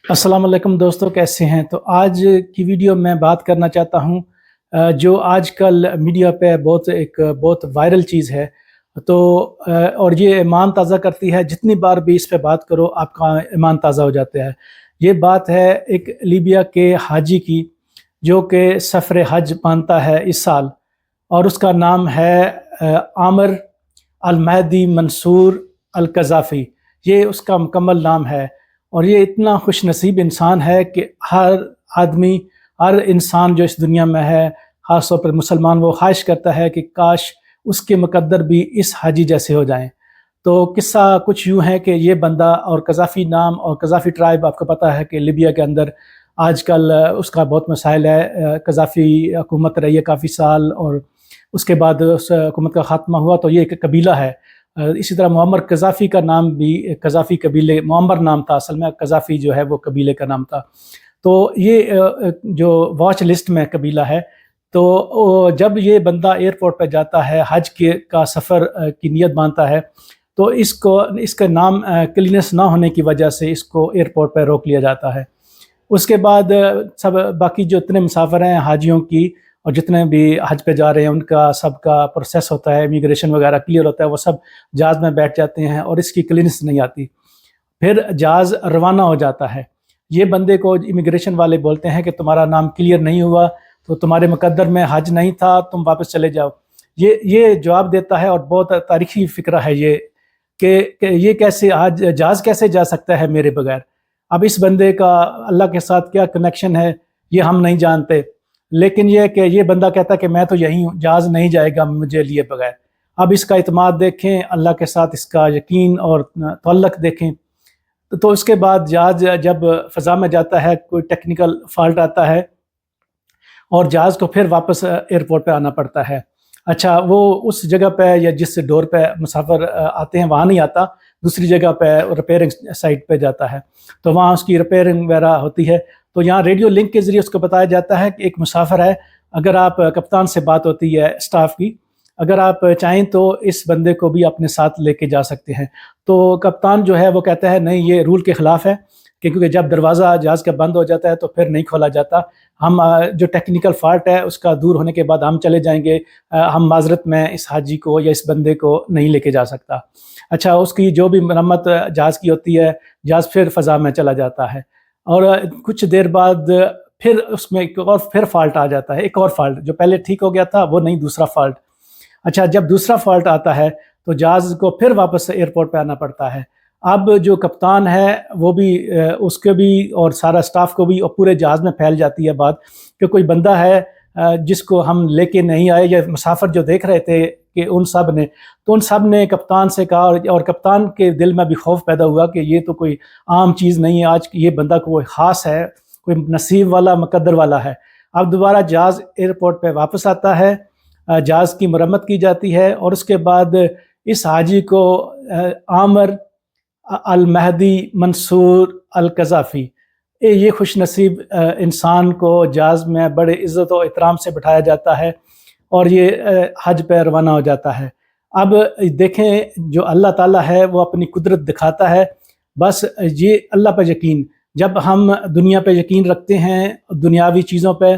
अस्सलाम वालेकुम दोस्तों, कैसे हैं? तो आज की वीडियो में बात करना चाहता हूँ जो आजकल मीडिया पे बहुत वायरल चीज़ है। तो और ये ईमान ताज़ा करती है, जितनी बार भी इस पे बात करो आपका ईमान ताज़ा हो जाता है। ये बात है एक लीबिया के हाजी की, जो कि सफ़र हज मानता है इस साल, और उसका नाम है आमिर अल-महदी मंसूर अल-क़ज़ाफ़ी। ये उसका मुकम्मल नाम है। और ये इतना खुश नसीब इंसान है कि हर आदमी, हर इंसान जो इस दुनिया में है, ख़ास तौर पर मुसलमान, वो ख्वाहिश करता है कि काश उसके मुक़द्दर भी इस हाजी जैसे हो जाएं। तो किस्सा कुछ यूँ है कि ये बंदा, और क़ज़ाफ़ी नाम और क़ज़ाफ़ी ट्राइब आपको पता है कि लीबिया के अंदर आजकल उसका बहुत मसाइल है। क़ज़ाफ़ी हुकूमत रही है काफ़ी साल, और उसके बाद उस हुकूमत का ख़ात्मा हुआ, तो ये एक कबीला है। इसी तरह मुअम्मर क़ज़ाफ़ी का नाम भी क़ज़ाफ़ी कबीले, मुअम्मर नाम था असल में, क़ज़ाफ़ी जो है वो कबीले का नाम था। तो ये जो वॉच लिस्ट में कबीला है। तो जब ये बंदा एयरपोर्ट पे जाता है, हज के का सफ़र की नीयत बांधता है, तो इसका नाम क्लीनेस ना होने की वजह से इसको एयरपोर्ट पर रोक लिया जाता है। उसके बाद सब बाकी जो इतने मुसाफिर हैं हाजियों की, और जितने भी हज पे जा रहे हैं, उनका सबका प्रोसेस होता है, इमिग्रेशन वगैरह क्लियर होता है, वो सब जहाज़ में बैठ जाते हैं और इसकी क्लीयरेंस नहीं आती। फिर जहाज़ रवाना हो जाता है। ये बंदे को इमिग्रेशन वाले बोलते हैं कि तुम्हारा नाम क्लियर नहीं हुआ, तो तुम्हारे मुकद्दर में हज नहीं था, तुम वापस चले जाओ। ये जवाब देता है, और बहुत तारीखी फ़िक्रा है ये कि ये कैसे आज जहाज़ कैसे जा सकता है मेरे बगैर। अब इस बंदे का अल्लाह के साथ क्या कनेक्शन है, ये हम नहीं जानते। लेकिन ये कि ये बंदा कहता है कि मैं तो यहीं हूँ, जहाज़ नहीं जाएगा मुझे लिए बगैर। अब इसका इत्मीनान देखें, अल्लाह के साथ इसका यकीन और तअल्लुक़ देखें। तो उसके बाद जहाज़ जब फ़ज़ा में जाता है, कोई टेक्निकल फ़ॉल्ट आता है, और जहाज़ को फिर वापस एयरपोर्ट पे आना पड़ता है। अच्छा, वो उस जगह पे या जिस डोर पे मुसाफिर आते हैं वहाँ नहीं आता, दूसरी जगह पे रिपेयरिंग साइट पे जाता है। तो वहाँ उसकी रिपेयरिंग वगैरह होती है। तो यहाँ रेडियो लिंक के ज़रिए उसको बताया जाता है कि एक मुसाफिर है, अगर आप कप्तान से बात होती है स्टाफ की, अगर आप चाहें तो इस बंदे को भी अपने साथ लेके जा सकते हैं। तो कप्तान जो है वो कहता है नहीं, ये रूल के ख़िलाफ़ है, क्योंकि जब दरवाज़ा जहाज़ का बंद हो जाता है तो फिर नहीं खोला जाता। हम जो टेक्निकल फ़ॉल्ट है उसका दूर होने के बाद हम चले जाएँगे। हम माज़रत में इस हाजी को या इस बंदे को नहीं लेके जा सकता। अच्छा, उसकी जो भी मरम्मत जहाज़ की होती है, जहाज़ फिर फ़ज़ा में चला जाता है, और कुछ देर बाद फिर उसमें एक और फिर फ़ॉल्ट आ जाता है, एक और फ़ॉल्ट जो पहले ठीक हो गया था वो नहीं, दूसरा फ़ॉल्ट। अच्छा, जब दूसरा फ़ॉल्ट आता है तो जहाज़ को फिर वापस एयरपोर्ट पे आना पड़ता है। अब जो कप्तान है वो भी उसके भी और सारा स्टाफ को भी, और पूरे जहाज़ में फैल जाती है बात कि कोई बंदा है जिसको हम लेके नहीं आए, या मुसाफिर जो देख रहे थे कि उन सब ने कप्तान से कहा, और कप्तान के दिल में भी खौफ पैदा हुआ कि ये तो कोई आम चीज़ नहीं है, आज ये बंदा कोई ख़ास है, कोई नसीब वाला, मुकद्दर वाला है। अब दोबारा जहाज़ एयरपोर्ट पे वापस आता है, जहाज़ की मरम्मत की जाती है, और उसके बाद इस हाजी को आमिर अल-महदी मंसूर अल-क़ज़ाफ़ी, ये खुश नसीब इंसान को जहाज़ में बड़े इज़्ज़त और एहतराम से बिठाया जाता है, और ये हज पे रवाना हो जाता है। अब देखें, जो अल्लाह ताला है वो अपनी कुदरत दिखाता है। बस ये अल्लाह पे यकीन, जब हम दुनिया पे यकीन रखते हैं, दुनियावी चीज़ों पे,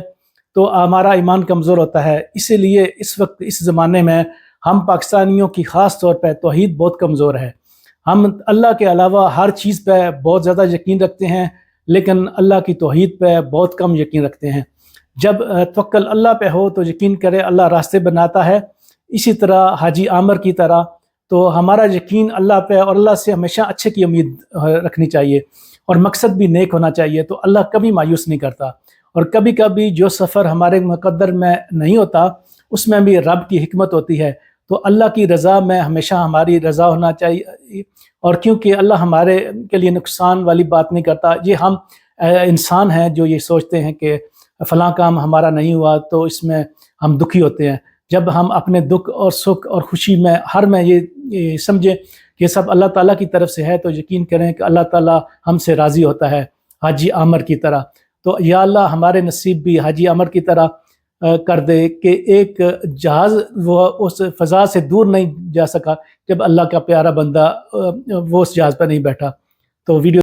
तो हमारा ईमान कमज़ोर होता है। इसीलिए इस वक्त इस ज़माने में हम पाकिस्तानियों की ख़ास तौर पे तौहीद बहुत कमज़ोर है। हम अल्लाह के अलावा हर चीज़ पे बहुत ज़्यादा यकीन रखते हैं, लेकिन अल्लाह की तौहीद पे बहुत कम यकीन रखते हैं। जब तवक्कुल अल्लाह पे हो तो यकीन करें, अल्लाह रास्ते बनाता है। इसी तरह हाजी आमिर की तरह, तो हमारा यकीन अल्लाह पे, और अल्लाह से हमेशा अच्छे की उम्मीद रखनी चाहिए, और मकसद भी नेक होना चाहिए। तो अल्लाह कभी मायूस नहीं करता। और कभी कभी जो सफ़र हमारे मुक़द्दर में नहीं होता, उसमें भी रब की हिकमत होती है। तो अल्लाह की रज़ा में हमेशा हमारी रज़ा होना चाहिए, और क्योंकि अल्लाह हमारे के लिए नुकसान वाली बात नहीं करता। ये हम इंसान हैं जो ये सोचते हैं कि फ़लाँ काम हमारा नहीं हुआ तो इसमें हम दुखी होते हैं। जब हम अपने दुख और सुख और खुशी में हर में ये समझें कि सब अल्लाह ताला की तरफ से है, तो यकीन करें कि अल्लाह ताला हमसे राज़ी होता है, हाजी आमिर की तरह। तो या अल्लाह हमारे नसीब भी हाजी आमिर की तरह कर दे कि एक जहाज़ वो उस फ़ज़ा से दूर नहीं जा सका, जब अल्लाह का प्यारा बंदा वो उस जहाज़ पर नहीं बैठा। तो वीडियो